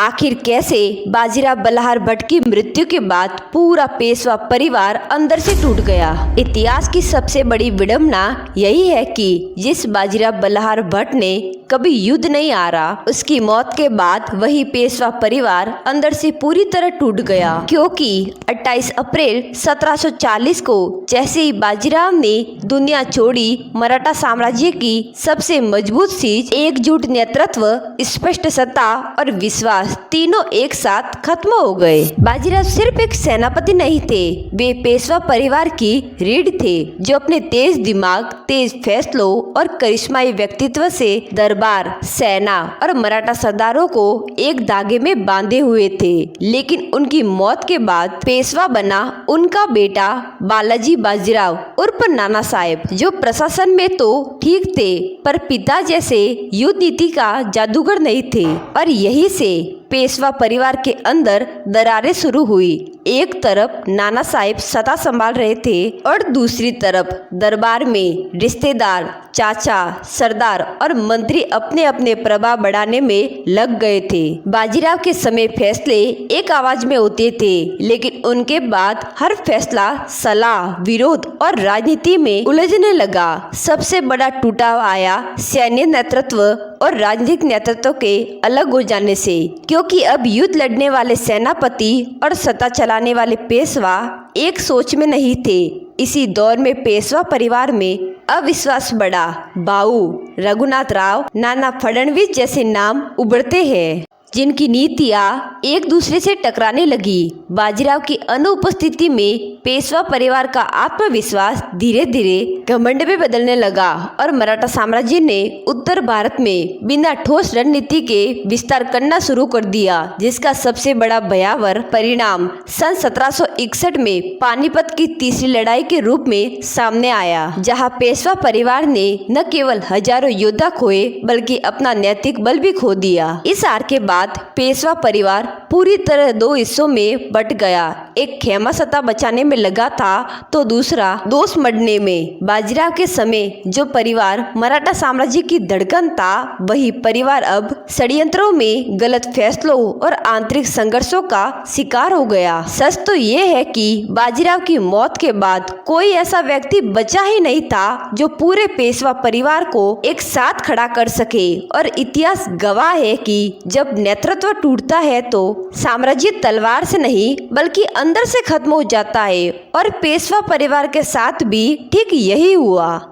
आखिर कैसे बाजीराव बल्हार भट्ट की मृत्यु के बाद पूरा पेशवा परिवार अंदर से टूट गया। इतिहास की सबसे बड़ी विडंबना यही है कि जिस बाजीराव बल्हार भट्ट ने कभी युद्ध नहीं हारा, उसकी मौत के बाद वही पेशवा परिवार अंदर से पूरी तरह टूट गया। क्योंकि 28 अप्रैल 1740 को जैसे ही बाजीराव ने दुनिया छोड़ी, मराठा साम्राज्य की सबसे मजबूत चीज एकजुट नेतृत्व, स्पष्ट सत्ता और विश्वास तीनों एक साथ खत्म हो गए। बाजीराव सिर्फ एक सेनापति नहीं थे, वे पेशवा परिवार की रीढ़ थे, जो अपने तेज दिमाग, तेज फैसलों और करिश्माई व्यक्तित्व से दरबार, सेना और मराठा सरदारों को एक धागे में बांधे हुए थे। लेकिन उनकी मौत के बाद पेशवा बना उनका बेटा बालाजी बाजीराव उर्फ नाना साहेब, जो प्रशासन में तो ठीक थे पर पिता जैसे युद्ध नीति का जादूगर नहीं थे। और यही से पेशवा परिवार के अंदर दरारें शुरू हुई। एक तरफ नाना साहेब सत्ता संभाल रहे थे और दूसरी तरफ दरबार में रिश्तेदार, चाचा, सरदार और मंत्री अपने अपने प्रभाव बढ़ाने में लग गए थे। बाजीराव के समय फैसले एक आवाज में होते थे, लेकिन उनके बाद हर फैसला सलाह, विरोध और राजनीति में उलझने लगा। सबसे बड़ा टूटाव आया सैन्य नेतृत्व और राजनीतिक नेतृत्व के अलग हो जाने से, क्योंकि अब युद्ध लड़ने वाले सेनापति और सत्ता चलाने वाले पेशवा एक सोच में नहीं थे। इसी दौर में पेशवा परिवार में अविश्वास बढ़ा। भाऊ रघुनाथ राव, नाना फडणवीस जैसे नाम उभरते हैं, जिनकी नीतियाँ एक दूसरे से टकराने लगी। बाजीराव की अनुपस्थिति में पेशवा परिवार का आत्मविश्वास धीरे धीरे घमंड में बदलने लगा और मराठा साम्राज्य ने उत्तर भारत में बिना ठोस रणनीति के विस्तार करना शुरू कर दिया, जिसका सबसे बड़ा भयावह परिणाम सन 1761 में पानीपत की तीसरी लड़ाई के रूप में सामने आया, जहां पेशवा परिवार ने न केवल हजारों योद्धा खोए बल्कि अपना नैतिक बल भी खो दिया। इस हार के बाद पेशवा परिवार पूरी तरह दो हिस्सों में बट गया। एक खेमा सत्ता बचाने में लगा था तो दूसरा दोष मढ़ने में। बाजीराव के समय जो परिवार मराठा साम्राज्य की धड़कन था, वही परिवार अब षड्यंत्रों में, गलत फैसलों और आंतरिक संघर्षों का शिकार हो गया। सच तो ये है कि बाजीराव की मौत के बाद कोई ऐसा व्यक्ति बचा ही नहीं था जो पूरे पेशवा परिवार को एक साथ खड़ा कर सके। और इतिहास गवाह है कि जब नेतृत्व टूटता है तो साम्राज्य तलवार से नहीं बल्कि अंदर से खत्म हो जाता है। और पेशवा परिवार के साथ भी ठीक यही हुआ।